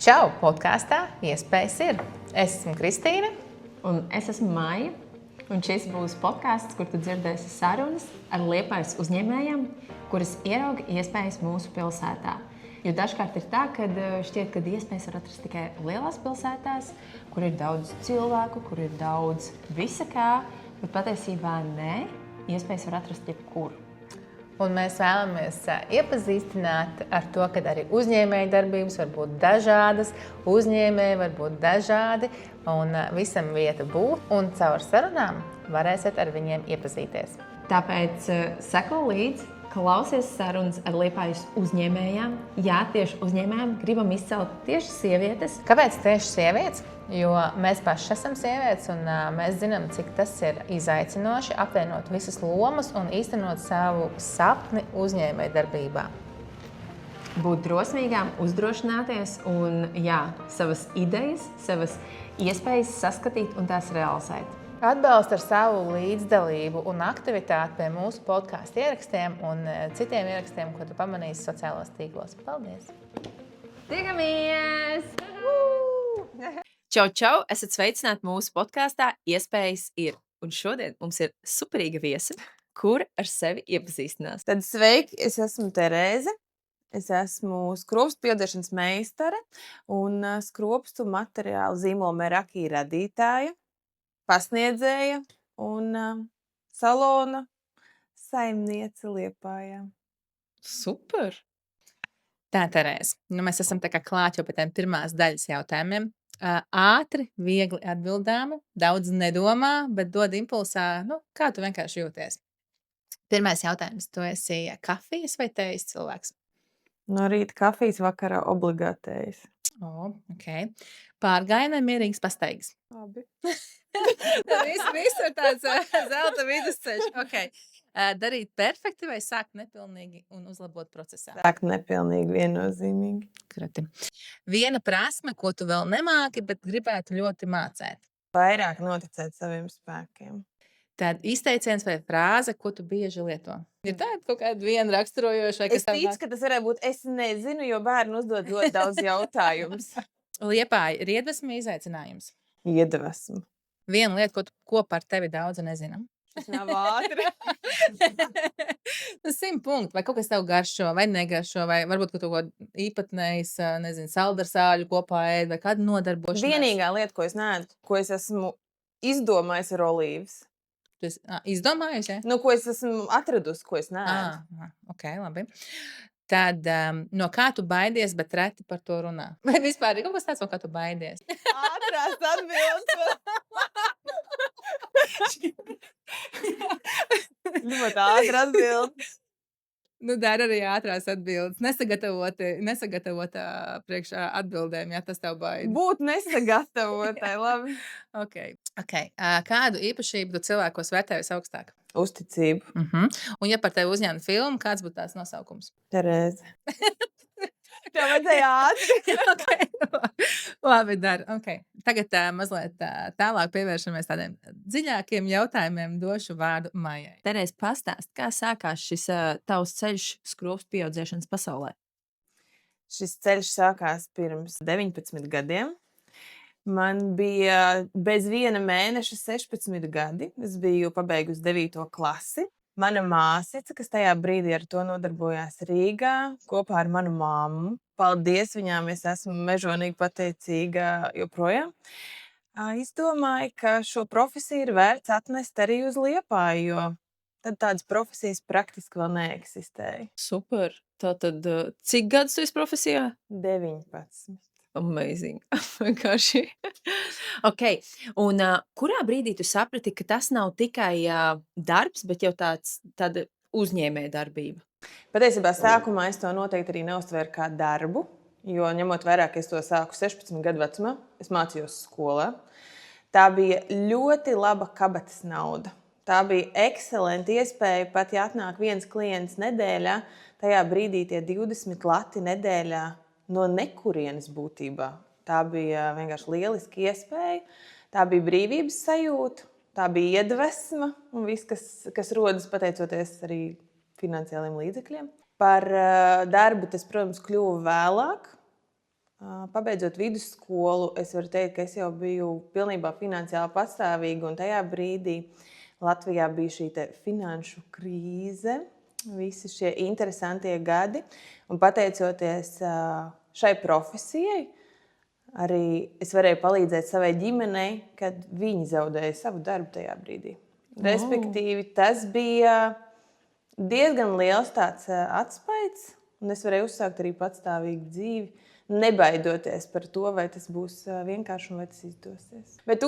Čau! Podkāstā iespējas ir. Es esmu Kristīne. Un es esmu Maija. Un šis būs podkāsts, kur tu dzirdēsi sarunas ar Liepājas uzņēmējiem, kuras ierauga iespējas mūsu pilsētā. Jo dažkārt ir tā, ka šķiet, ka iespējas var atrast tikai lielās pilsētās, kur ir daudz cilvēku, kur ir daudz visa kā, bet patiesībā nē, iespējas var atrast jebkur. Un mēs vēlamies iepazīstināt ar to, ka arī uzņēmēju darbības var būt dažādas, uzņēmēji var būt dažādi, un visam vieta būt. Un caur sarunām varēsiet ar viņiem iepazīties. Tāpēc seko līdzi, klausies sarunas ar Liepājas uzņēmējām. Jā, tieši uzņēmējām gribam izcelt tieši sievietes. Kāpēc tieši sievietes? Jo mēs paši esam sievietes, un mēs zinām, cik tas ir izaicinoši apvienot visas lomas un īstenot savu sapni uzņēmēju darbībā. Būt drosmīgām, uzdrošināties un savas idejas, savas iespējas saskatīt un tās realizēt. Atbalstu ar savu līdzdalību un aktivitāti pie mūsu podkāstu ierakstiem un citiem ierakstiem, ko tu pamanīsi sociālos tīklos. Paldies! Tiekamies! Čau, čau! Esat sveicināti mūsu podkāstā Iespējas ir. Un šodien mums ir superīga viesa, kur ar sevi iepazīstinās. Tad sveiki, es esmu Terēze. Es esmu skropstu piedošanas meistare un skropstu materiālu zīmola Meraki radītāja, pasniedzēja un salona saimniece Liepājā. Super! Tā, Terēze, mēs esam tā kā klāt jau pie tiem pirmās daļas jautājumiem. Ātri, viegli atbildāmi, daudz nedomā, bet dod impulsā, kā tu vienkārši jūties. Pirmais jautājums, tu esi kafijas vai tējas cilvēks? No rīta kafijas, vakarā obligātējas. Okay. Pārgājienai mierīgs pastaigas? Abi. Tad viss ir tāds zelta vidusceļš. Okay. Darīt perfekti vai sākt nepilnīgi un uzlabot procesā? Sākt nepilnīgi, viennozīmīgi. Krati. Viena prasme, ko tu vēl nemāki, bet gribētu ļoti mācēt? Vairāk noticēt saviem spēkiem. Tad izteiciens vai frāze, ko tu bieži lieto? Ir tāda kaut kāda viena raksturojoša vai kas Es ticu, ka tas varētu būt, es nezinu, jo bērni uzdod ļoti daudz jautājumus. Liepāja ir iedvesma izaicinājums? Iedvesmu. Viena lieta, ko par tevi daudz nezinām? Tas nav ātri. 100 punkti. Vai kaut kas tev garšo, vai negaršo, vai varbūt kaut ko īpatnējs, saldarsāļu kopā ēd, vai kādu nodarbošanās? Vienīgā lieta, ko es neēdu, ko es esmu izdomājis, ir olīvas. Tu esi izdomājusi, ja? Ko es esmu atradusi, ko es neēdu. Ok, labi. Tad no kā tu baidies, bet reti par to runā? Vai vispār ir kaut kas tāds, no kā tu baidies? Ātrās atbildes. Ļoti ātri atbildes. Dara arī ātrās atbildes. Nesagatavot priekšā atbildēm, ja tas tev baida. Būt nesagatavotai, labi. Okay. Kādu īpašību tu cilvēkos vērtē visaugstāk? Uzticību. Un ja par tevi uzņemtu filmu, kāds būtu tās nosaukums? Terēze. Tev vajadzēja ātri. Okay. Labi, dar. Okay. Tagad mazliet tālāk pievēršamies tādiem dziļākiem jautājumiem. Došu vārdu Maijai. Terēze, pastāst, kā sākās šis tavs ceļš skropstu pieaudzēšanas pasaulē? Šis ceļš sākās pirms 19 gadiem. Man bija bez viena mēneša 16 gadi. Es biju pabeigusi 9. klasi. Mana māsica, kas tajā brīdī ar to nodarbojās Rīgā, kopā ar manu mammu. Paldies viņām, es esmu mežonīgi pateicīga joprojām. Izdomāju, ka šo profesiju ir vērts atnest arī uz Liepāju, jo tad tādas profesijas praktiski vēl neeksistēja. Super! Tātad, cik gadus tu esi profesijā? 19. Amazing! Vienkārši. Ok, un kurā brīdī tu saprati, ka tas nav tikai darbs, bet jau tāda uzņēmēja darbība? Patiesībā sākumā es to noteikti arī neuztvēru kā darbu, jo ņemot vērā, ka es to sāku 16 gadu vecumā, es mācījos skolā. Tā bija ļoti laba kabatas nauda. Tā bija ekscelenta iespēja, pat ja atnāk viens klients nedēļā, tajā brīdī tie 20 lati nedēļā no nekurienes būtībā. Tā bija vienkārši lieliski iespēja, tā bija brīvības sajūta, tā bija iedvesma un viss, kas rodas pateicoties arī finansiāliem līdzekļiem. Par darbu tas, protams, kļuva vēlāk, Pabeidzot vidusskolu, es varu teikt, ka es jau biju pilnībā finansiāli patstāvīga, un tajā brīdī Latvijā bija šī finanšu krīze, visi šie interesantie gadi, un pateicoties šai profesijai, arī es varēju palīdzēt savai ģimenei, kad viņi zaudēja savu darbu tajā brīdī. Respektīvi, tas bija diezgan liels tāds atspaids, un es varēju uzsākt arī patstāvīgu dzīvi, nebaidoties par to, vai tas būs vienkārši un vai tas izdosies. Bet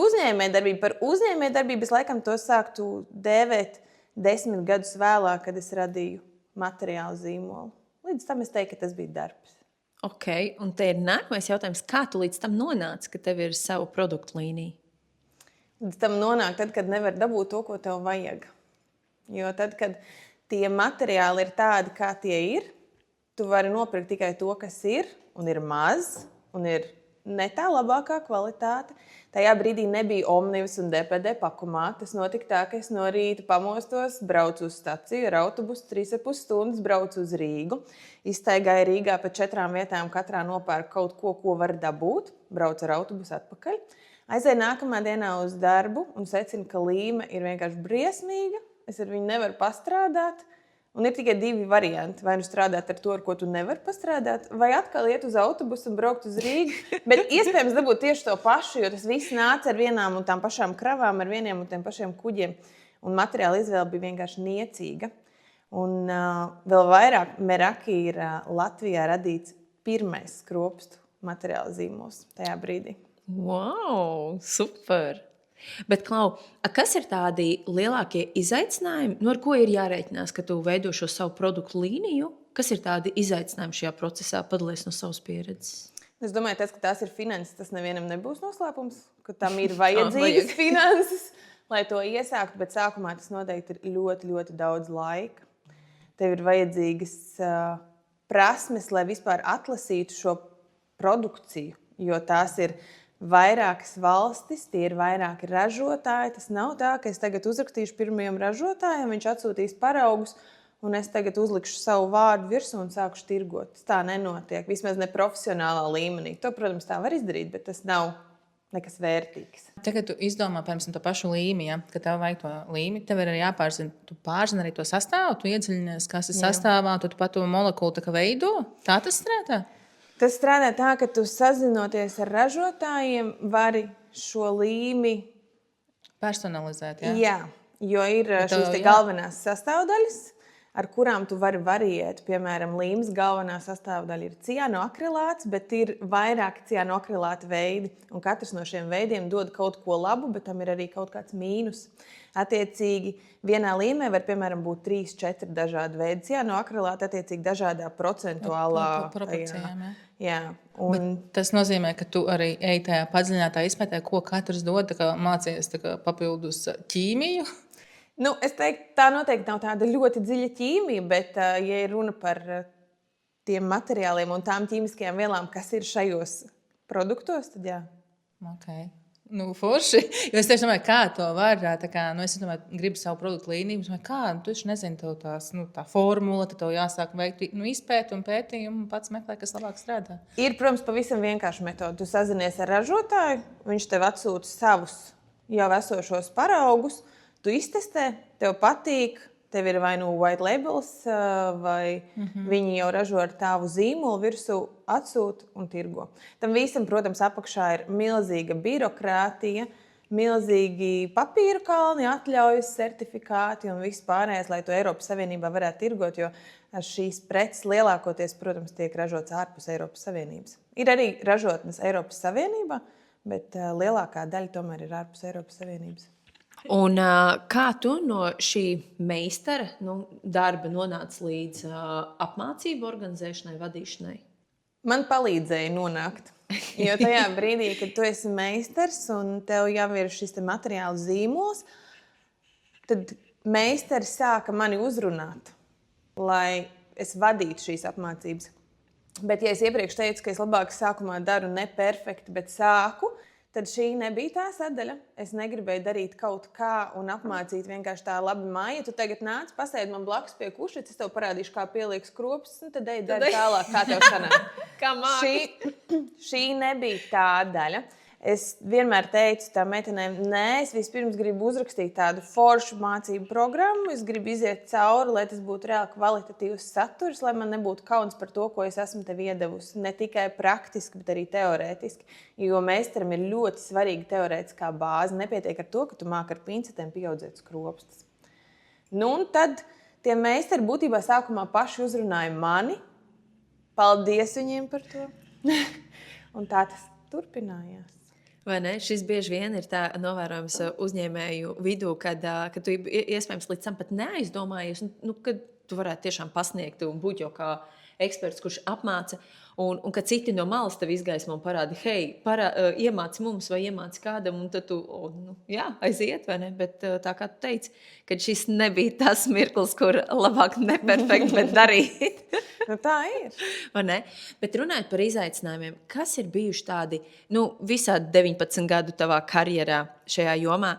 par uzņēmējdarbību es laikam to sāktu dēvēt 10 gadus vēlāk, kad es radīju materiālu zīmolu. Līdz tam es teiktu, ka tas bija darbs. Ok, un te ir nākamais jautājums, kā tu līdz tam nonāci, ka tev ir sava produktu līnija? Līdz tam nonāk tad, kad nevar dabūt to, ko tev vajag. Jo tad, kad tie materiāli ir tādi, kā tie ir, tu vari nopirkt tikai to, kas ir, un ir maz, un ir ne tā labākā kvalitāte. Tajā brīdī nebija Omnivas un DPD pakumā. Tas notika tā, ka es no rīta pamostos, braucu uz staciju ar autobusu, 3,5 stundas braucu uz Rīgu. Izstaigāju Rīgā pa 4 vietām, katrā nopērku kaut ko, ko var dabūt. Braucu ar autobusu atpakaļ. Aizēju nākamā dienā uz darbu un secinu, ka līme ir vienkārši briesmīga. Es ar viņu nevaru pastrādāt. Un ir tikai 2 varianti. Vai nu strādāt ar to, ar ko tu nevari pastrādāt, vai atkal iet uz autobusu un braukt uz Rīgu. Bet iespējams dabūt tieši to pašu, jo tas viss nāca ar vienām un tām pašām kravām, ar vieniem un tiem pašiem kuģiem. Un materiāla izvēle bija vienkārši niecīga. Un vēl vairāk Meraki ir Latvijā radīts pirmais skropstu materiāla zīmols tajā brīdī. Wow, super! Bet, Klau, kas ir tādi lielākie izaicinājumi, ar ko ir jārēķinās, ka tu veido šo savu produktu līniju? Kas ir tādi izaicinājumi šajā procesā? Padalies no savas pieredzes. Es domāju, ka tās ir finanses. Tas nevienam nebūs noslēpums, ka tam ir vajadzīgas finanses, lai to iesāktu. Bet sākumā tas noteikti ir ļoti, ļoti daudz laika. Tev ir vajadzīgas prasmes, lai vispār atlasītu šo produkciju, jo tās ir vairākas valstis, tie ir vairāki ražotāji. Tas nav tā, ka es tagad uzrakstīšu pirmajam ražotājam, viņš atsūtīs paraugus, un es tagad uzlikšu savu vārdu virsū un sākušu tirgot. Tas tā nenotiek, vismaz ne profesionālā līmenī. To, protams, tā var izdarīt, bet tas nav nekas vērtīgs. Tagad tu izdomā, piemēram, to pašu līmi, ja? Kad tev vajag to līmi, tev ir arī jāpārzina. Tu pārzini arī to sastāvu, tu iedziļinies, kas ir sastāvā, tu pat to molekulu veido. Tā tas strādā? Tas strādā tā, ka tu sazinoties ar ražotājiem, vari šo līmi personalizēt. Jā, jo ir šīs galvenās sastāvdaļas, ar kurām tu vari variēt. Piemēram, līmes galvenā sastāvdaļa ir cianoakrilāts, bet ir vairāki cianoakrilāta veidi. Un katrs no šiem veidiem dod kaut ko labu, bet tam ir arī kaut kāds mīnus. Attiecīgi, vienā līmē var, piemēram, būt 3-4 dažādi veidi cianoakrilāta, attiecīgi dažādā procentuālā proporcijām. Jā, un tas nozīmē, ka tu arī ej tajā padziļinātā izpētē, ko katrs dod, mācies papildus ķīmiju. Nu, es teiktu, tā noteikti nav tāda ļoti dziļa ķīmija, bet, ja ir runa par tiem materiāliem un tām ķīmiskajām vielām, kas ir šajos produktos, tad jā. Okay. Nu, forši. Jo es tieši domāju, kā to var. Es domāju, gribu savu produktu līniju. Es domāju, kā, tu taču nezini tā formula, tad tev jāsāk veikt izpēti un pētījumu un pats meklē, kas labāk strādā. Ir, protams, pavisam vienkārša metode. Tu sazinies ar ražotāju, viņš tev atsūta savus jau esošos paraugus, tu iztestē, tev patīk, tev ir vai nu white labels, vai viņi jau ražo ar tavu zīmolu virsū, atsūta un tirgo. Tam visam, protams, apakšā ir milzīga birokrātija, milzīgi papīra kalni, atļaujas, certifikāti un viss pārējais, lai to Eiropas Savienībā varētu tirgot, jo šīs preces lielākoties, protams, tiek ražotas ārpus Eiropas Savienības. Ir arī ražotnes Eiropas Savienībā, bet lielākā daļa tomēr ir ārpus Eiropas Savienības. Un kā tu no šī meistara darba nonāci līdz apmācību organizēšanai, vadīšanai? Man palīdzēja nonākt. Jo tajā brīdī, kad tu esi meistars un tev jau ir šis materiāls zīmols, tad meistars sāka mani uzrunāt, lai es vadītu šīs apmācības. Bet, ja es iepriekš teicu, ka es labāk sākumā daru ne perfekti, bet sāku, tad šī nebija tā sadaļa. Es negribēju darīt kaut kā un apmācīt vienkārši tā labi māja. Tu tagad nāc, pasēdi man blakus pie kušetes, es tev parādīšu, kā pieliek skropus, un tad ej dari tālāk, kā tev sanāk. Kā māki. Šī nebija tā daļa. Es vienmēr teicu tām meitenēm, nē, es vispirms gribu uzrakstīt tādu foršu mācību programmu, es gribu iziet cauri, lai tas būtu reāli kvalitatīvs saturs, lai man nebūtu kauns par to, ko es esmu tev iedevusi. Ne tikai praktiski, bet arī teorētiski. Jo meistaram ir ļoti svarīga teorētiskā bāze. Nepietiek ar to, ka tu māki ar pincetēm pieaudzēt skropstas. Nu, un tad tie meistari būtībā sākumā paši uzrunāja mani. Paldies viņiem par to. Un tā tas turpinājās. Vai ne? Šis bieži vien ir tā novērojams uzņēmēju vidū, kad tu iespējams līdz tam pat neaizdomājies, kad tu varētu tiešām pasniegt un būt jau kā eksperts, kurš apmāca, un kad citi no malas tev izgaismo un parāda, hei, iemāci mums vai iemāci kādam, un tad tu, jā, aiziet, vai ne? Bet tā kā tu teici, kad šis nebija tas mirklis, kur labāk neperfekti, bet darīt. Nu, tā ir. Vai ne? Bet runājot par izaicinājumiem, kas ir bijuši tādi, visā 19 gadu tavā karjerā šajā jomā,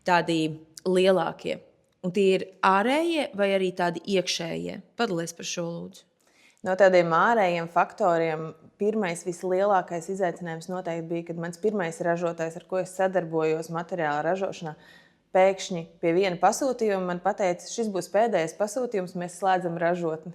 tādi lielākie? Un tie ir ārējie vai arī tādi iekšējie? Padalies par šo lūdzu. No tādiem ārējiem faktoriem pirmais vislielākais izaicinājums noteikti bija, kad mans pirmais ražotājs, ar ko es sadarbojos materiāla ražošanā, pēkšņi pie viena pasūtījuma man pateica, šis būs pēdējais pasūtījums, mēs slēdzam ražotni.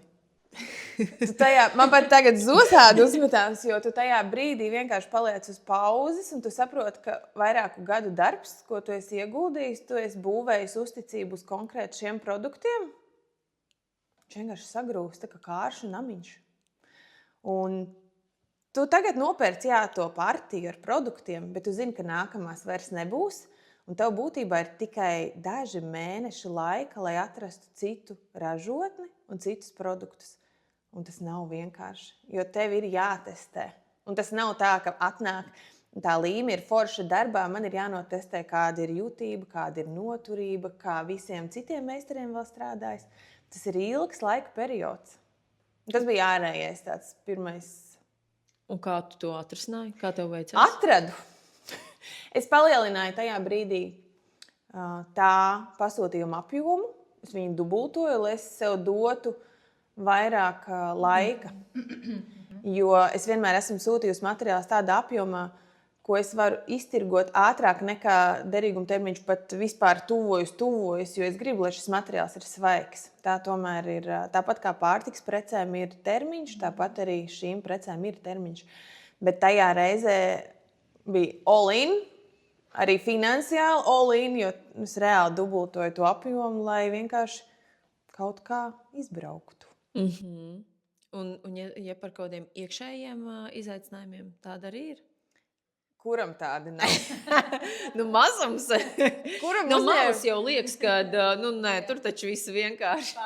Man pat tagad zosādi uzmetās, jo tu tajā brīdī vienkārši paliec uz pauzes un tu saproti, ka vairāku gadu darbs, ko tu esi ieguldījis, tu esi būvējis uzticību uz konkrēti šiem produktiem. Viņš vienkārši sagrūst, tā kā kāršu namiņš. Un tu tagad nopērci to partiju ar produktiem, bet tu zini, ka nākamās vairs nebūs. Un tev būtībā ir tikai daži mēneši laika, lai atrastu citu ražotni un citus produktus. Un tas nav vienkārši, jo tev ir jātestē. Un tas nav tā, ka atnāk tā līme ir forša darbā, man ir jānotestē, kāda ir jūtība, kāda ir noturība, kā visiem citiem meistariem vēl strādājis. Tas ir ilgs laika periods. Tas bija ārējais tāds pirmais. Un kā tu to atrisināji? Kā tev veicās? Atradu. Es palielināju tajā brīdī tā pasūtījuma apjomu. Es viņu dubultoju, lai es sev dotu vairāk laika. Jo es vienmēr esmu sūtījusi materiālus tādā apjomā, ko es varu iztirgot ātrāk nekā derīguma termiņš pat vispār tuvojas, jo es gribu, lai šis materiāls ir svaigs. Tā tomēr ir, tāpat kā pārtiks precēm ir termiņš, tāpat arī šīm precēm ir termiņš. Bet tajā reizē bija all in, arī finansiāli all in, jo es reāli dubultoju to apjomu, lai vienkārši kaut kā izbrauktu. Un ja par kaut kādiem iekšējiem izaicinājumiem tāda arī ir? Kuram tādi nav? Mazums. Kuram no malas jau liekas, ka nē, tur taču viss vienkārši.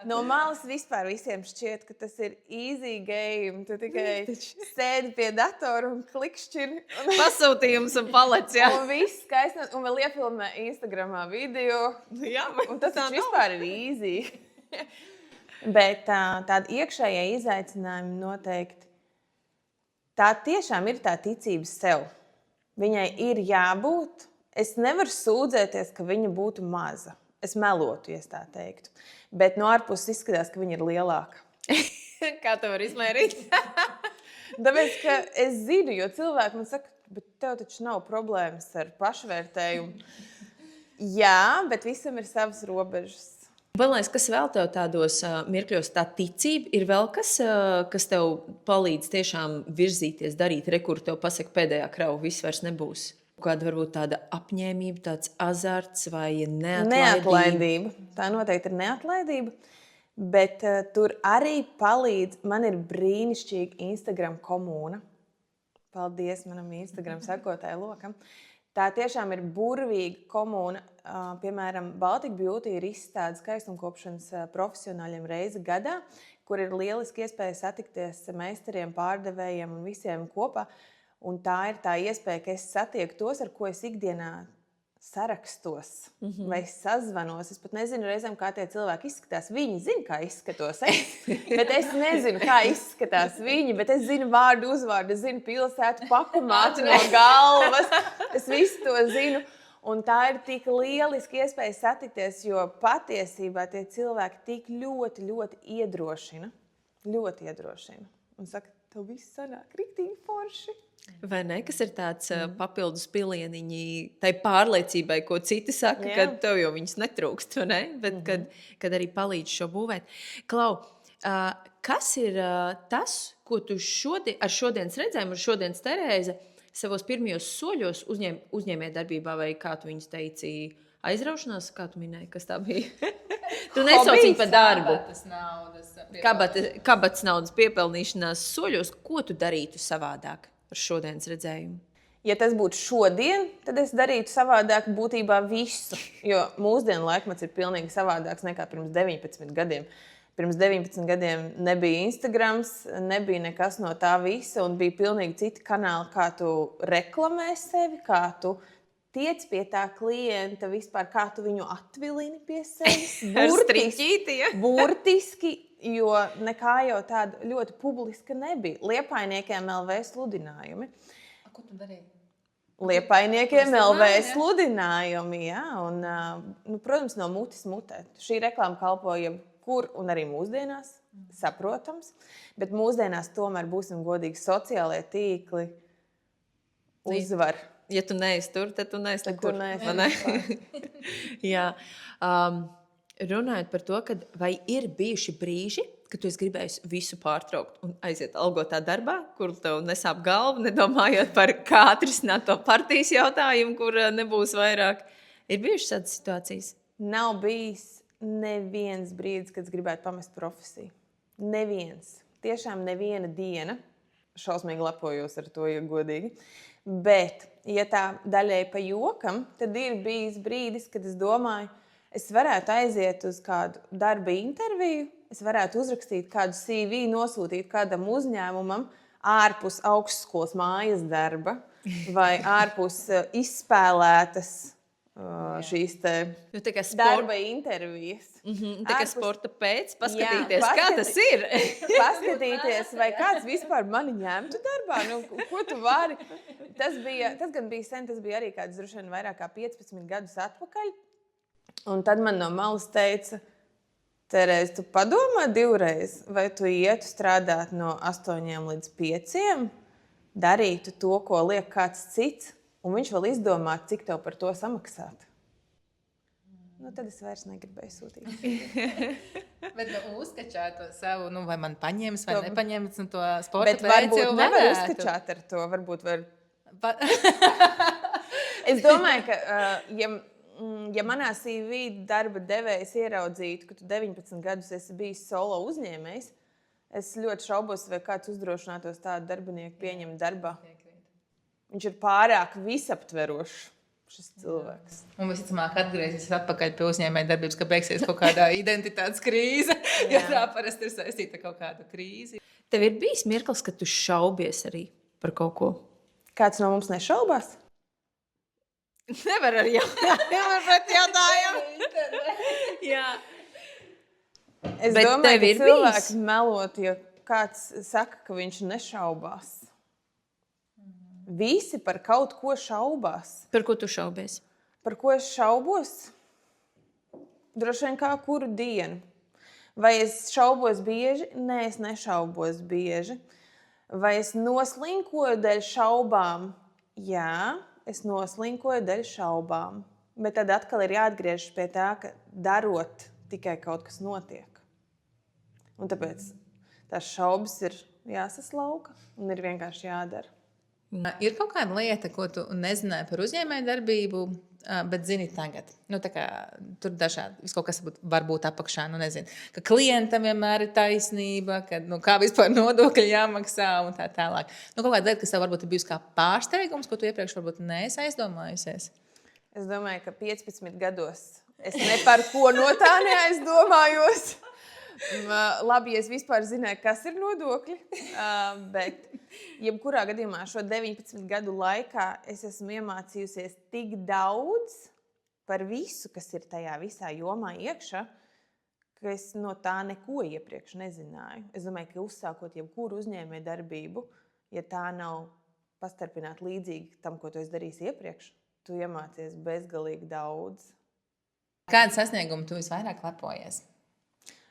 No malas vispār visiem šķiet, ka tas ir easy game. Tu tikai sēdi pie datora un klikšķini. Pasūtījums un palec, jā. Un viss skaisti. Un vēl iefilmē Instagramā video. Jā, un tas vispār ir easy. Bet tādi iekšējie izaicinājumi noteikti. Tā tiešām ir tā ticības sev. Viņai ir jābūt. Es nevaru sūdzēties, ka viņa būtu maza. Es melotu, ja tā teiktu. Bet no ārpuses izskatās, ka viņa ir lielāka. Kā tu vari izmērīt? Tāpēc, ka es zinu, jo cilvēki man saka, bet tev taču nav problēmas ar pašvērtējumu. Jā, bet visam ir savas robežas. Vēlēs, kas vēl tev tādos mirkļos, tā ticība, ir vēl kas tev palīdz tiešām virzīties, darīt, kur tev pasaka pēdējā krava, viss vairs nebūs? Kāda varbūt tāda apņēmība, tāds azarts vai neatlaidība? Tā noteikti ir neatlaidība, bet tur arī palīdz, man ir brīnišķīga Instagram komūna. Paldies manam Instagram sekotāju lokam. Tā tiešām ir burvīga komūna. Piemēram, Baltic Beauty ir izstāde skaistumkopšanas profesionāļiem reizi gadā, kur ir lieliski iespēja satikties meistariem, pārdevējiem un visiem kopā. Un tā ir tā iespēja, ka es satieku tos, ar ko es ikdienā sarakstos vai sazvanos. Es pat nezinu reizēm, kā tie cilvēki izskatās. Viņi zina, kā izskatos es, bet es nezinu, kā izskatās viņi, bet es zinu vārdu, uzvārdu, es zinu pilsētu, pakumātu no galvas. Es visu to zinu. Un tā ir tik lieliski iespēja satikties, jo patiesībā tie cilvēki tik ļoti, ļoti iedrošina. Ļoti iedrošina. Un saka, tev viss sanāk riktīgi forši. Vai ne? Kas ir tāds papildus pilieniņi tai pārliecībai, ko citi saka, ka tev jau viņas netrūkst, vai ne? Bet kad arī palīdz šo būvēt. Klau, kas ir tas, ko tu ar šodienas redzējumu, ar šodienas Terēzi savos pirmajos soļos uzņēmējdarbībā, vai kā tu viņus teici, aizraušanās, kā tu minēji, kas tā bija? Tu nesauc viņu par darbu. Kabatas naudas piepelnīšanās soļos, ko tu darītu savādāk ar šodienas redzējumu? Ja tas būtu šodien, tad es darītu savādāk būtībā visu, jo mūsdienu laikmets ir pilnīgi savādāks nekā pirms 19 gadiem. Pirms 19 gadiem nebija Instagrams, nebija nekas no tā visa, un bija pilnīgi citi kanāli, kā tu reklamē sevi, kā tu tiec pie tā klienta, vispār kā tu viņu atvilini pie sevis. Ar striķīti, ja? Burtiski, jo nekā jau tāda ļoti publiska nebija. Liepainiekiem LV sludinājumi. Ko tu darīji? Liepainiekiem LV sludinājumi, jā, un, protams, no mutes mutē. Šī reklāma kalpoja kur un arī mūsdienās, saprotams, bet mūsdienās tomēr būsim godīgi sociālie tīkli uzvar. Ja tu neesi tur, tad tu neesi nekur. Jā. Runājot par to, vai ir bijuši brīži, kad tu esi gribējis visu pārtraukt un aiziet algotā darbā, kur tev nesāp galva, nedomājot par kā atrisināt to partijas jautājumu, kur nebūs vairāk. Ir bijušas tādas situācijas? Nav bijis neviens brīdis, kad es gribētu pamest profesiju. Neviens. Tiešām neviena diena. Šausmīgi lepojos ar to, ja godīgi. Bet, ja tā daļai pa jokam, tad ir bijis brīdis, kad es domāju, es varētu aiziet uz kādu darba interviju, es varētu uzrakstīt kādu CV, nosūtīt kādam uzņēmumam ārpus augstskolas mājas darba vai ārpus izspēlētas šīs te darba intervijas. Tā kā sporta pēc, paskatīties, kā tas ir. Paskatīties, vai kāds vispār mani ņemtu darbā. Ko tu vari? Tas gan bija sen, tas bija arī kāds droši vien vairāk kā 15 gadus atpakaļ. Un tad man no malas teica, Terēz, tu padomā divreiz, vai tu ietu strādāt no 8 līdz 5, darītu to, ko liek kāds cits, un viņš vēl izdomā, cik tev par to samaksāt. Tad es vairs negribēju sūtīt. Bet uzskačāt to savu, vai man paņems vai nepaņems to sporta pēc. Bet varbūt nevar uzskačāt ar to, varbūt var. Es domāju, ka ja manā CV darba devējs ieraudzītu, ka tu 19 gadus esi bijis solo uzņēmējs, es ļoti šaubos, vai kāds uzdrošinātos tādu darbinieku pieņemt darbā. Viņš ir pārāk visaptverošs, šis cilvēks. Un visticamāk atgriezīsies atpakaļ pie uzņēmējdarbības, ka beigsies kaut kādā identitātes krīze, jo tā parasti ir saistīta ar kaut kādu krīzi. Tev ir bijis mirklis, kad tu šaubies arī par kaut ko? Kāds no mums nešaubās? Nevar ar jautājumu. Jā. Es domāju, ka cilvēks melot, ja kāds saka, ka viņš nešaubās. Visi par kaut ko šaubās. Par ko tu šaubies? Par ko es šaubos? Droši vien kā kuru dienu. Vai es šaubos bieži? Nē, es nešaubos bieži. Vai es noslinkoju dēļ šaubām? Jā, es noslinkoju dēļ šaubām. Bet tad atkal ir jāatgriežas pie tā, ka darot tikai kaut kas notiek. Un tāpēc tās šaubas ir jāsaslauka un ir vienkārši jādara. Ir kaut kāda lieta, ko tu nezināji par uzņēmējdarbību, bet zini tagad. Tur dažādi, viss kaut kas var būt apakšā, nezinu. Ka klientam vienmēr ir taisnība, ka kā vispār nodokļi jāmaksā un tā tālāk. Kaut kāda lieta, kas tev varbūt ir bijusi kā pārsteigums, ko tu iepriekš varbūt neesi aizdomājusies. Es domāju, ka 15 gados es ne par ko no tā neaizdomājos. Labi, ja es vispār zināju, kas ir nodokļi, bet jebkurā gadījumā šo 19 gadu laikā es esmu iemācījusies tik daudz, par visu, kas ir tajā visā jomā iekšā, ka es no tā neko iepriekš nezināju. Es domāju, ka uzsākot jebkuru uzņēmēju darbību, ja tā nav pastarpināta līdzīgi tam, ko tu esi darījis iepriekš, tu iemācies bezgalīgi daudz. Kādu sasniegumu tu visvairāk lepojies?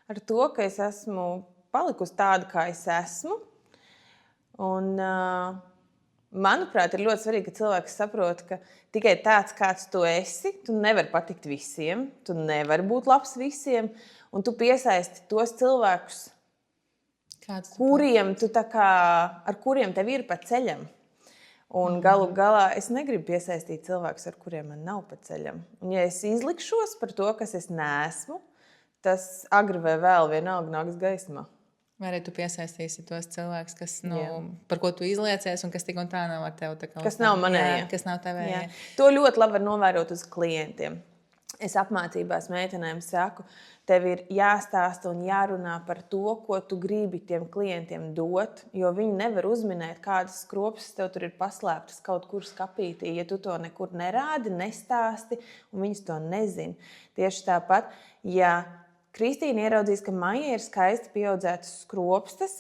Ar to, ka es esmu palikusi tāda, kā es esmu. Un, manuprāt, ir ļoti svarīgi, ka cilvēks saprot, ka tikai tāds, kāds tu esi, tu nevari patikt visiem, tu nevari būt labs visiem, un tu piesaisti tos cilvēkus, ar kuriem tev ir pa ceļam. Un galu galā es negribu piesaistīt cilvēkus, ar kuriem man nav pa ceļam. Un ja es izlikšos par to, kas es neesmu, tas agri vai vēl vienalga nāks gaismā. Vai arī tu piesaistīsi tos cilvēkus, kas, par ko tu izliecies un kas tik un tā nav ar tevi? Kas nav manējie. Kas nav tevējie. To ļoti labi var novērot uz klientiem. Es apmācībās meitenēm saku, tev ir jāstāsta un jārunā par to, ko tu gribi tiem klientiem dot, jo viņi nevar uzminēt, kādas skropstas tev tur ir paslēptas kaut kur skapītī, ja tu to nekur nerādi, nestāsti, un viņas to nezin. Tieši tāpat, ja Kristīna ieraudzīs, ka Maija ir skaisti pieaudzētas skropstas,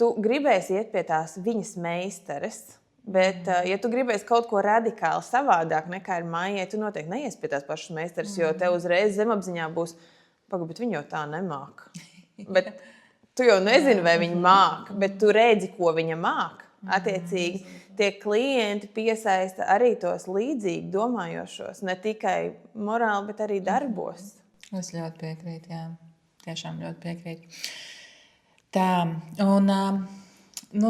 tu gribēsi iet pie tās viņas meistares, bet, ja tu gribēsi kaut ko radikāli savādāk nekā ir Maijai, tu noteikti neies pie tās pašas meistares, jo tev uzreiz zemapziņā būs, bet viņi jau tā nemāk. Bet tu jau nezini, vai viņi māk, bet tu redzi, ko viņa māk. Attiecīgi, tie klienti piesaista arī tos līdzīgi domājošos, ne tikai morāli, bet arī darbos. Es ļoti piekrītu, jā. Tiešām ļoti piekrītu. Tā, un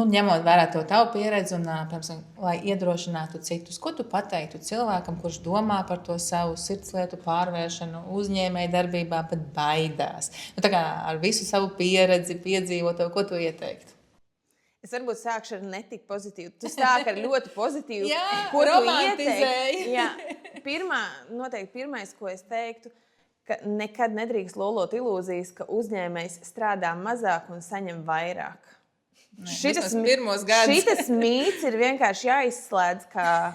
ņemot vērā to tavu pieredzi un, piemēram, lai iedrošinātu citus, ko tu pateiktu cilvēkam, kurš domā par to savu sirdslietu pārvēršanu uzņēmēju darbībā, bet baidās? Tā kā ar visu savu pieredzi, piedzīvoto, ko tu ieteiktu? Es varbūt sākšu ar netik pozitīvu. Tu sāki ar ļoti pozitīvu. Jā, ko romantizēji. Jā, noteikti pirmais, ko es teiktu, ka nekad nedrīkst lolot ilūzijas, ka uzņēmējs strādā mazāk un saņem vairāk. Šitas mīts ir vienkārši jāizslēdz, kā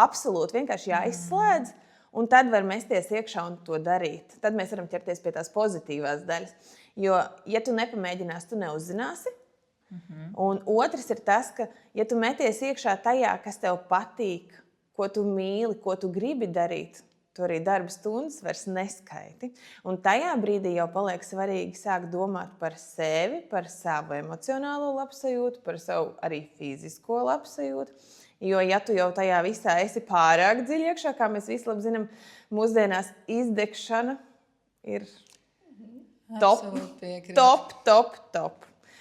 absolūti vienkārši jāizslēdz, un tad var mesties iekšā un to darīt. Tad mēs varam ķerties pie tās pozitīvās daļas. Jo, ja tu nepamēģināsi, tu neuzzināsi. Un otrs ir tas, ka, ja tu meties iekšā tajā, kas tev patīk, ko tu mīli, ko tu gribi darīt, tu arī darba stundas vairs neskaiti. Un tajā brīdī jau paliek svarīgi sākt domāt par sevi, par savu emocionālo labsajūtu, par savu arī fizisko labsajūtu. Jo, ja tu jau tajā visā esi pārāk dziļi iekšā, kā mēs visi labi zinām, mūsdienās izdegšana ir top.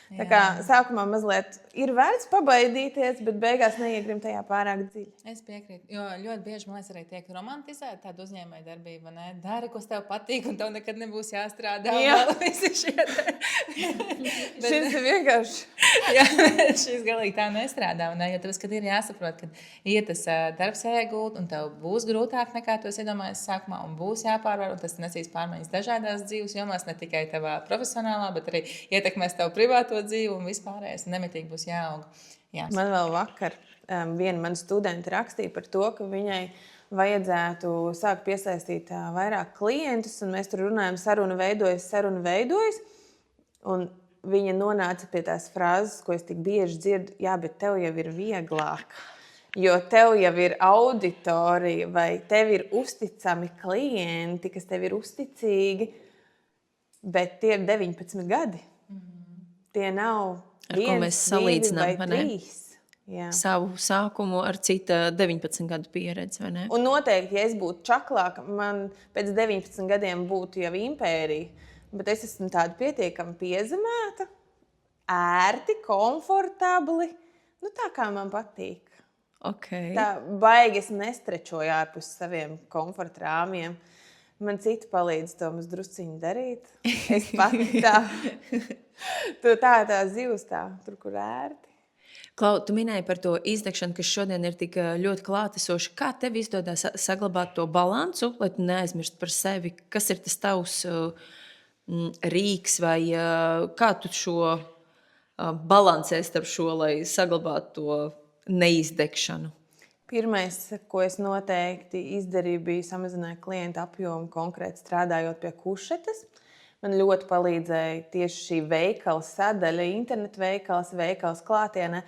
Tā kā sākumā mazliet ir vērts pabaidīties, bet beigās neiegrim tajā pārāk dziļi. Es piekrītu, jo ļoti bieži, man liekas, arī tiek romantizēta tāda uzņēmēja darbība, ne? Dari, kas tev patīk, un tev nekad nebūs jāstrādā. Šis ir vienkārši. Jā, šis galīgi tā nestrādā. Jo tāpēc, kad ir jāsaprot, ka iet tas darbs jāiegūt, un tev būs grūtāk nekā tu esi iedomājies sākumā, un būs jāpārvar, un tas nesīs pārmaiņas dažādās dzīves jomās, ne tikai tavā profesionālā, bet arī ietekmēs tavu privāto dzīvi un vispārējais, un nemitīgi būs jāaug. Man vēl vakar viena mana studenta rakstīja par to, ka viņai vajadzētu sākt piesaistīt vairāk klientus, un mēs tur runājam, saruna veidojas, un viņa nonāca pie tās frāzes, ko es tik bieži dzirdu, jā, bet tev jau ir vieglāk, jo tev jau ir auditorija, vai tev ir uzticami klienti, kas tev ir uzticīgi, bet tie ir 19 gadi. Tie nav ar ko mēs salīdzinām, vai ne? 3. Jā. Savu sākumu ar cita 19 gadu pieredzi, vai ne? Un noteikti, ja es būtu čaklāka, man pēc 19 gadiem būtu jau impērija, bet es esmu tāda pietiekami piezemēta, ērti, komfortabli, tā kā man patīk. Okay. Tā baigi es nestrečoju ārpus saviem komforta rāmjiem. Man citi palīdz to mums drusciņu darīt. Es pati tā zivs tā, tur, kur ērti. Klau, tu minēji par to izdegšanu, kas šodien ir tik ļoti klātesoša. Kā tev izdodas saglabāt to balansu, lai tu neaizmirst par sevi? Kas ir tas tavs rīks vai kā tu šo balansē starp šo, lai saglabātu to neizdegšanu? Pirmais, ko es noteikti izdarīju, bija samazināt klientu apjomu konkrēti strādājot pie kušetes. Man ļoti palīdzēja tieši šī veikala sadaļa, internetu veikals klātienē,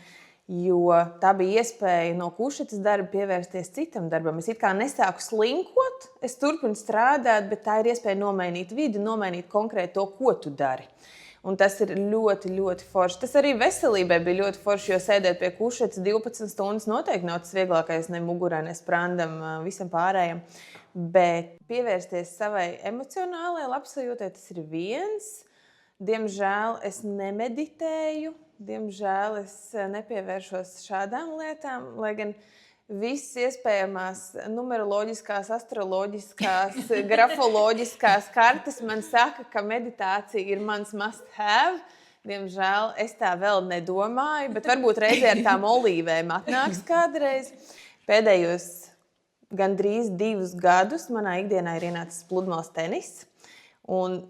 jo tā bija iespēja no kušetes darba pievērsties citam darbam. Es it kā nesāku slinkot, es turpinu strādāt, bet tā ir iespēja nomainīt vidi, nomainīt konkrēti to, ko tu dari. Un tas ir ļoti, ļoti forši. Tas arī veselībai bija ļoti forši, jo sēdēt pie kušetes 12 stundas noteikti nav tas vieglākais, ne mugurai, ne sprandam, visam pārējiem. Bet pievērsties savai emocionālajai labsajūtai, tas ir viens. Diemžēl es nemeditēju, diemžēl es nepievēršos šādām lietām, lai gan visas iespējamās numeroloģiskās, astroloģiskās, grafoloģiskās kartes man saka, ka meditācija ir mans must have. Diemžēl es tā vēl nedomāju, bet varbūt reizē ar tām olīvēm atnāks kādreiz. Pēdējos gandrīz 2 gadus manā ikdienā ir ienācis pludmales tenis. Un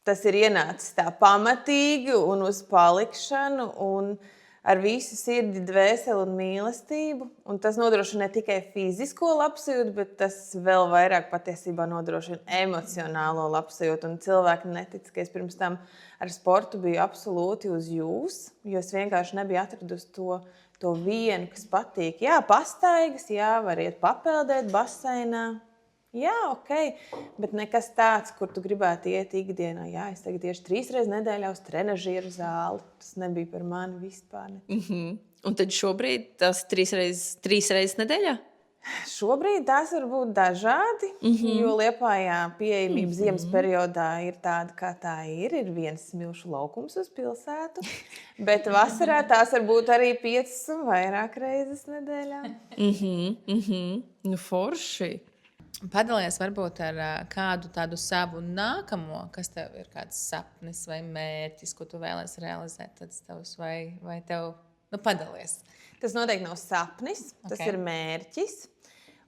tas ir ienācis tā pamatīgi un uz palikšanu un ar visu sirdi, dvēseli un mīlestību. Un tas nodrošina ne tikai fizisko labsajūtu, bet tas vēl vairāk patiesībā nodrošina emocionālo labsajūtu. Un cilvēki netic, ka es pirms tam ar sportu biju absolūti uz jūs, jo es vienkārši nebiju atradusi to vienu, kas patīk. Jā, pastaigas, jā, var iet papeldēt baseinā. Jā, ok, bet nekas tāds, kur tu gribētu iet ikdienā. Jā, es tagad tieši 3 reizes nedēļā uz trenažieru zāli. Tas nebija par mani vispār. Un tad šobrīd tas 3 reizes nedēļā? Šobrīd tās var būt dažādi, jo Liepājā pieejamība ziemas periodā ir tāda, kā tā ir. Ir viens smilšu laukums uz pilsētu, bet vasarā tās var būt arī 5 un vairāk reizes nedēļā. Nu, forši. Padalies varbūt ar kādu tādu savu nākamo, kas tev ir kāds sapnis vai mērķis, ko tu vēlies realizēt, vai tev, padalies. Tas noteikti nav sapnis, tas ir mērķis.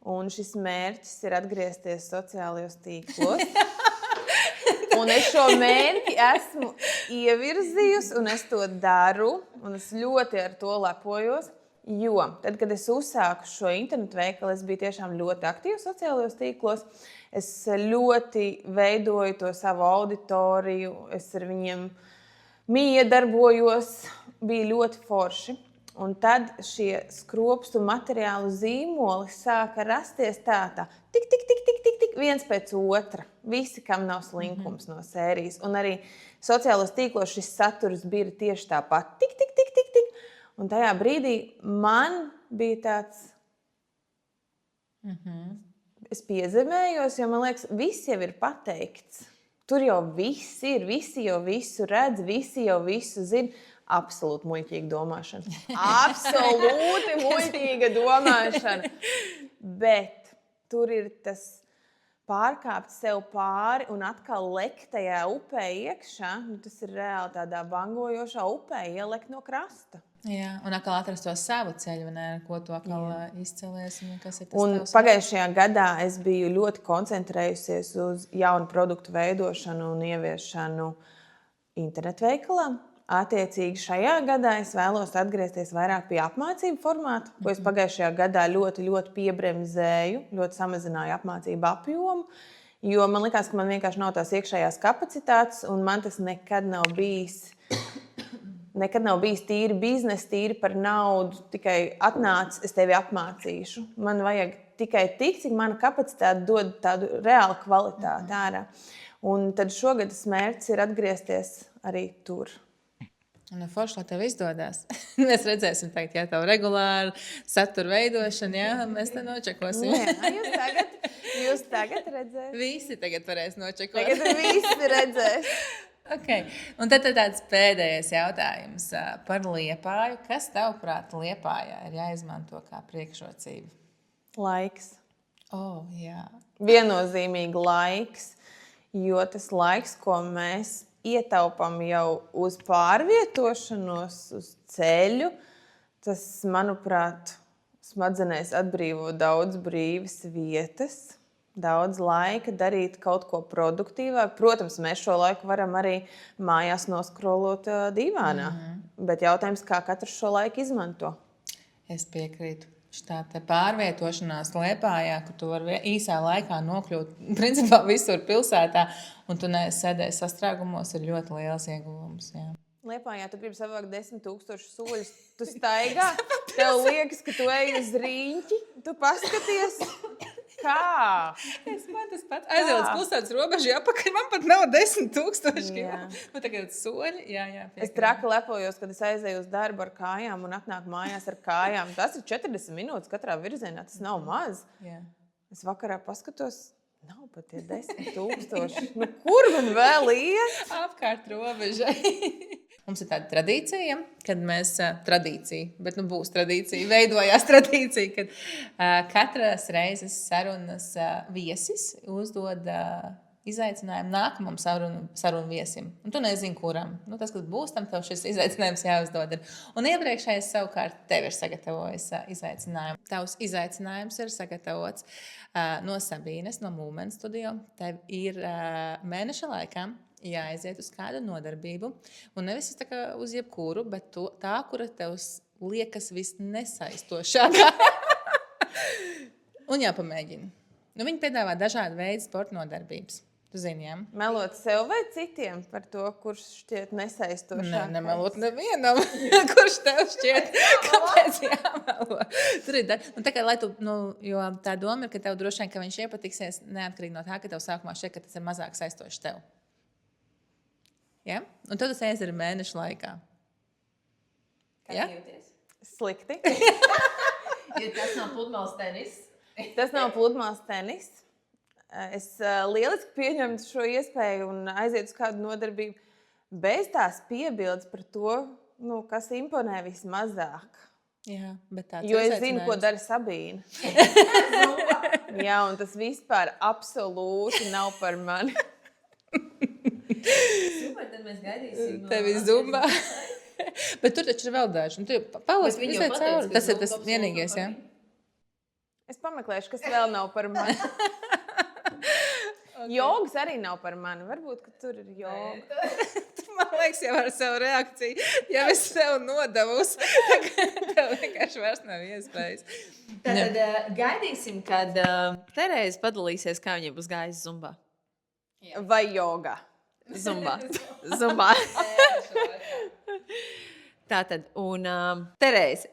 Un šis mērķis ir atgriezties sociālajos tīklos. Un es šo mērķi esmu ievirzījusi, un es to daru, un es ļoti ar to lepojos. Jo tad, kad es uzsāku šo internetu veikalu, es biju tiešām ļoti aktīva sociālajos tīklos. Es ļoti veidoju to savu auditoriju, es ar viņiem miedarbojos, bija ļoti forši. Un tad šie skropstu materiālu zīmoli sāka rasties tā, tik, viens pēc otra. Visi, kam nav slinkums no sērijas. Un arī sociālos tīklos šis saturs bija tieši tāpat. Tik. Un tajā brīdī man bija tāds, es piezemējos, jo man liekas, viss jau ir pateikts. Tur jau viss ir, visi jau visu redz, visi jau visu zina. Absolūti muļķīga domāšana. Absolūti muļķīga domāšana. Bet tur ir tas pārkāpt sev pāri un atkal lekt tajā upē iekšā. Tas ir reāli tādā bangojošā upē ielekt no krasta. Jā, un atkal atrast to savu ceļu, ko tu atkal izcelies. Un pagājušajā gadā es biju ļoti koncentrējusies uz jaunu produktu veidošanu un ieviešanu internetu veikalā. Attiecīgi šajā gadā es vēlos atgriezties vairāk pie apmācību formāta, ko es pagājušajā gadā ļoti, ļoti piebremzēju, ļoti samazināju apmācību apjomu, jo man likās, ka man vienkārši nav tās iekšējās kapacitātes, un man tas nekad nav bijis tīri biznesa, tīri par naudu, tikai atnāc, es tevi apmācīšu. Man vajag tikai tik, cik mana kapacitāte dod tādu reālu kvalitāti ārā. Un tad šogad tas mērķis ir atgriezties arī tur. Forši, lai tev izdodas. Mēs redzēsim, teikt, ja tev regulāri satura veidošana, jā, mēs te nočekosim. Jā, jūs tagad redzēsiet. Visi tagad varēs nočekot. Tagad visi redzēs. Okay. Un tad tāds pēdējais jautājums par Liepāju. Kas tavuprāt Liepājā ir jāizmanto kā priekšrocība? Laiks. Jā. Viennozīmīgi laiks, jo tas laiks, ko mēs ietaupām jau uz pārvietošanos, uz ceļu, tas, manuprāt, smadzenēs atbrīvo daudz brīvas vietas, daudz laika darīt kaut ko produktīvāk. Protams, mēs šo laiku varam arī mājās noskrolot divānā, bet jautājums, kā katrs šo laiku izmanto? Es piekrītu. šitā te pārvietošanās Liepājā, ka tu vari īsā laikā nokļūt principā visur pilsētā, un tu neesi sēdējis sastrēgumos, ir ļoti liels ieguvums. Jā. Liepājā tu gribi savākt 10,000 soļus. Tu staigā, tev liekas, ka tu ej uz rīņķi, tu paskaties, kā. Es tas pats aizēju uz pilsētas robežu, apakaļ man pat nav 10,000 Jā. Nu, tagad soļi, jā. Es traki lepojos, kad es aizēju uz darbu ar kājām un atnāku mājās ar kājām. Tas ir 40 minūtes katrā virzienā, tas nav maz. Jā. Es vakarā paskatos, nav pat tie 10,000. Nu, kur man vēl iet? Apkārt robežai. Mums ir tāda tradīcija, kad mēs bet būs tradīcija, veidojās tradīcija, kad katras reizes sarunas viesis uzdod izaicinājumu nākamam sarunu viesim. Un tu nezini, kuram. Tas, kas būs, tam tev šis izaicinājums jāuzdod. Un iepriekšējais savukārt tev ir sagatavojis izaicinājumu. Tavs izaicinājums ir sagatavots no Sabīnes, no Movement Studio. Tev ir mēneša laikā jāaiziet uz kādu nodarbību. Un nevis uz jebkuru, bet tā, kura tev liekas visnesaistošākā. Un jāpamēģina. Viņi piedāvā dažādu veidu sporta nodarbības. Tu zini, jā? Melot sev vai citiem par to, kurš šķiet nesaistošākais? Nemelot nevienam, kurš tev šķiet, kāpēc jāmelo. Tur ir tā kā, lai tu, jo tā doma ir, ka tev droši vien, ka viņš iepatiksies neatkarīgi no tā, ka tev sākumā šķiet, ka tas ir mazāk saistošs tev. Ja? Un tad tas aiziet mēnešu laikā. Kā jūties? Slikti. Jo tas nav pludmales tenis. Tas nav pludmales tenis. Es lieliski pieņemtu šo iespēju un aizietu uz kādu nodarbību bez tās piebildes par to, kas imponē vismazāk. Jā, bet tāds jo es zinu, ko dara Sabīne. Jā, un tas vispār absolūti nav par mani. Super, tad mēs gaidīsim. Tevi zumbā. Bet tur taču ir vēl daži. Tu palasi visai cauri. Tas ir tas vienīgais, jā? Es pameklēšu, kas vēl nav par mani. Jogas arī nav par mani. Varbūt, ka tur ir joga. Man liekas, jau ar savu reakciju, ja es sev nodevusi, tev vienkārši vairs nav iespējas. Tad gaidīsim, kad Terēze padalīsies, kā viņai būs gājis zumbā. Vai jogā. Zumbā. Tātad, un Terēze,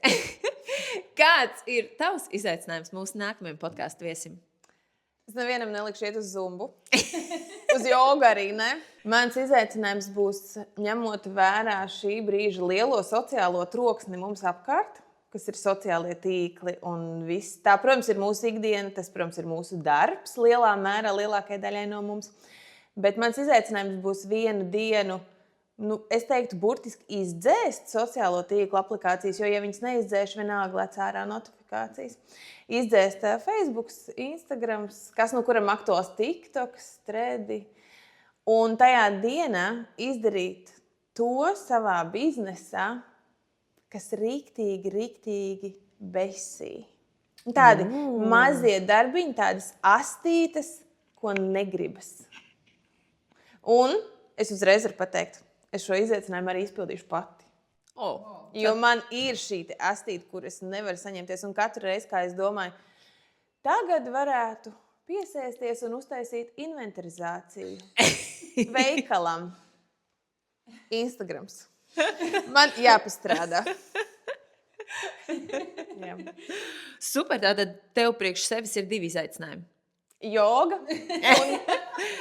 kāds ir tavs izaicinājums mūsu nākamajam podkāstu viesim? Es nevienam nelikšu iet uz zumbu. Uz jogu arī ne. Mans izaicinājums būs ņemot vērā šī brīža lielo sociālo troksni mums apkārt, kas ir sociālie tīkli un viss. Tā, protams, ir mūsu ikdiena, tas, protams, ir mūsu darbs lielā mērā, lielākajai daļai no mums. Bet mans izaicinājums būs vienu dienu, es teiktu, burtiski izdzēst sociālo tīklu aplikācijas, jo, ja viņas neizdzēš, vienalga lec ārā notifikācijas. Izdzēst Facebook, Instagram, kas no kuram aktuāls TikToks, Threadi. Un tajā dienā izdarīt to savā biznesā, kas riktīgi besī. Tādi mazie darbiņi, tādas astītes, ko negribas. Un es uzreiz varu pateikt, es šo izaicinājumu arī izpildīšu pati. Jo man ir šī astīte, kur es nevaru saņemties. Un katru reizi, kā es domāju, tagad varētu piesēsties un uztaisīt inventarizāciju veikalam. Instagrams. Man jāpastrādā. Jā. Super, tātad tev priekš sevis ir 2 izaicinājumi. Joga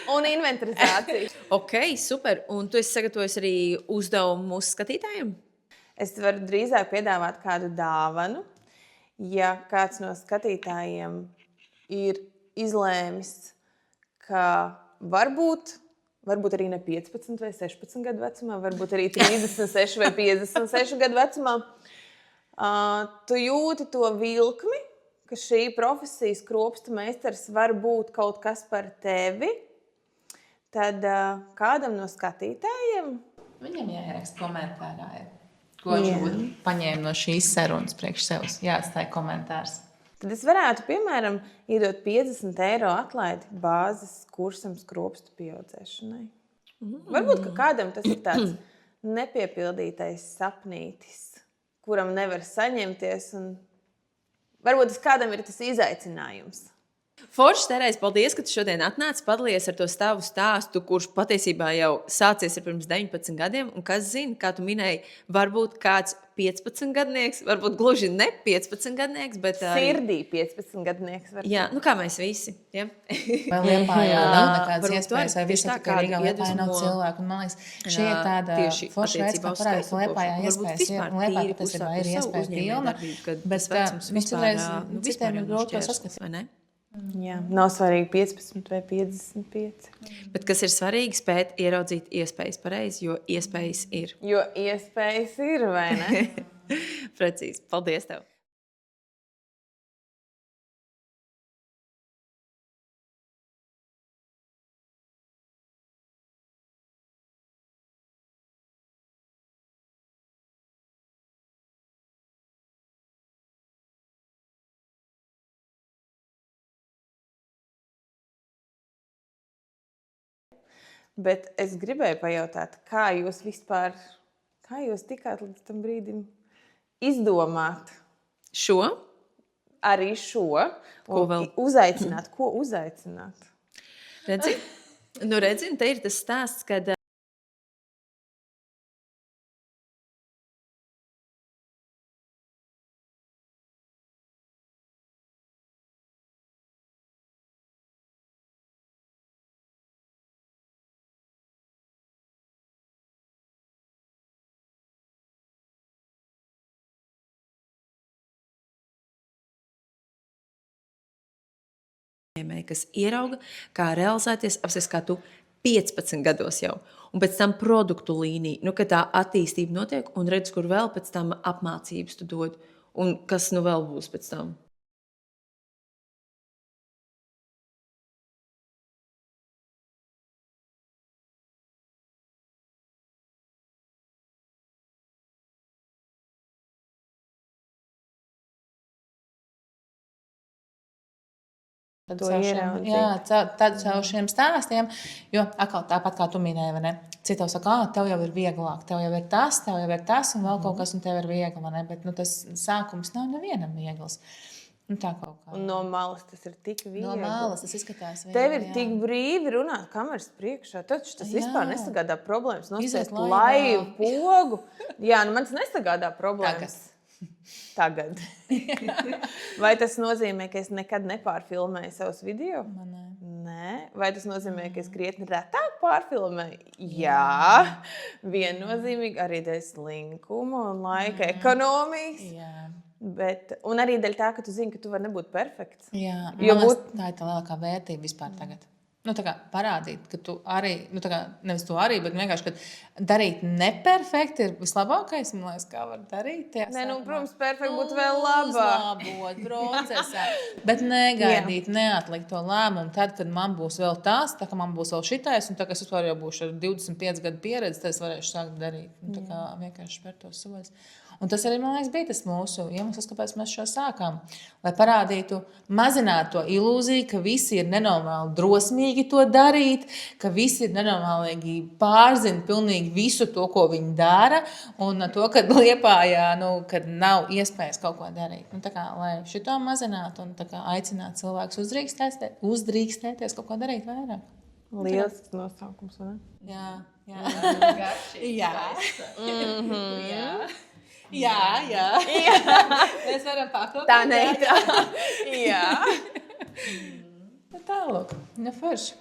un inventarizācija. Ok, super. Un tu esi sagatavojis arī uzdevumu mūsu skatītājiem? Es varu drīzāk piedāvāt kādu dāvanu. Ja kāds no skatītājiem ir izlēmis, ka varbūt arī ne 15 vai 16 gadu vecumā, varbūt arī 36 vai 56 gadu vecumā, tu jūti to vilkli, ka šī profesijas kropsta meistars var būt kaut kas par tevi, tad kādam no skatītājiem Viņam jāieraksta komentārā, ko viņš paņēma no šīs sarunas priekš sevis. Jāatstāj komentārs. Tad es varētu, piemēram, iedot 50 eiro atlaidi bāzes kursam skropstu pieaudzēšanai. Varbūt, ka kādam tas ir tāds nepiepildītais sapnītis, kuram nevar saņemties un Varbūt tas kādam ir tas izaicinājums. Forši, Terēs, paldies, ka tu šodien atnāci, padalījies ar to savu stāstu, kurš patiesībā jau sācies pirms 19 gadiem. Un kas zina, kā tu minēji, varbūt kāds 15 gadnieks, varbūt gluži ne 15 gadnieks, bet Sirdī 15 gadnieks. Jā, nu kā mēs visi. Ja? Vai Liepājā nav nekādas Varbūt iespējas, vai tieši visu tā, tikai Rīgā kādu Liepājā nav iedvesmo- cilvēku. Un man liekas, šī ir tāda tieši forša veids, attiecībā kā uz parādīt, ka skaistu Liepājā košanu. iespējas Varbūt ir, un vispār Liepājā tīri patiesībā uzsākt ir savu iespējas uzņēmēju pilna, darbību, kad bet tas vecums mums vispār, citreiz nu, citiem vispār ir jau nav grūti to šķērslis, saskatīt. vai ne? Jā, nav svarīgi 15 vai 55. Bet kas ir svarīgi, spēt ieraudzīt iespējas pareizi, jo iespējas ir. Jo iespējas ir, vai ne? Precīzi. Paldies tev! Bet es gribēju pajautāt, kā jūs vispār, kā jūs tikāt līdz tam brīdim izdomāt Šo? arī šo? Ko Un vēl? uzaicināt, ko uzaicināt? Redzi? Nu, redzi, te ir tas stāsts, kad kas ierauga, kā realizēties apsies kā tu 15 gados jau. Un pēc tam produktu līnija, nu, kad tā attīstība notiek un redz, kur vēl pēc tam apmācības tu dod. Un kas nu vēl būs pēc tam? Tad To caur šiem, ieraudzīt. jā, tad caur šiem stāstiem, jo atkal tāpat kā tu minēji, vai ne? Citi jau saka, tev jau ir vieglāk, tev jau ir tas, un vēl kaut kas, un tev ir viegli, vai ne? Bet nu, tas sākums nav nevienam viegls. Nu, tā kaut kā. Un no malas tas ir tik viegli. No malas tas izskatās viegli. Tev ir jā. tik brīvi runāt kameras priekšā. Taču tas Jā. vispār nesagādā problēmas. Iziet Nospiest laivā. laivu pogu. Jā, nu mans nesagādā problēmas. Tagad. Vai tas nozīmē, ka es nekad nepārfilmēju savus video? Nē. Vai tas nozīmē, ka es krietni retāk pārfilmēju? Jā. Viennozīmīgi arī dēļ slinkuma un laika ekonomijas. Jā. Bet, un arī dēļ tā, ka tu zini, ka tu vari nebūt perfekts. Jā, Jo man liekas, tā ir tā lielākā vērtība vispār tagad. Nu, tā kā parādīt, ka tu arī, nu, tā kā nevis tu arī, bet vienkārši, ka darīt neperfekti ir vislabākais, man liekas, kā var darīt. Nē, nu, protams, perfekti būtu vēl labāk. Uzlabot procesā, bet negaidīt, neatlikt to lēmumu tad, kad man būs vēl tas, tā kā man būs vēl šitais, un tā kā es vispār jau būšu ar 25 gadu pieredzi, tad es varēšu sākt darīt. Nu, tā kā vienkārši spērt tos soļus. Un tas arī, man liekas, bija tas mūsu iemesls, kāpēc mēs šo sākām. Lai parādītu, mazinātu to ilūziju, ka visi ir nenormāli drosmīgi to darīt, ka visi ir nenormālīgi pārzina pilnīgi visu to, ko viņi dara, un to, ka Liepājā, nu, kad nav iespējas kaut ko darīt. Nu, tā kā, lai šito mazinātu un tā kā aicinātu cilvēkus uzdrīkstēties kaut ko darīt vairāk. Lielisks nosaukums, vai ne? Jā. Jā. Jā. Mēs varam pakopēt. Tā nē, tā. Jā. Tālāk. Nu, forši.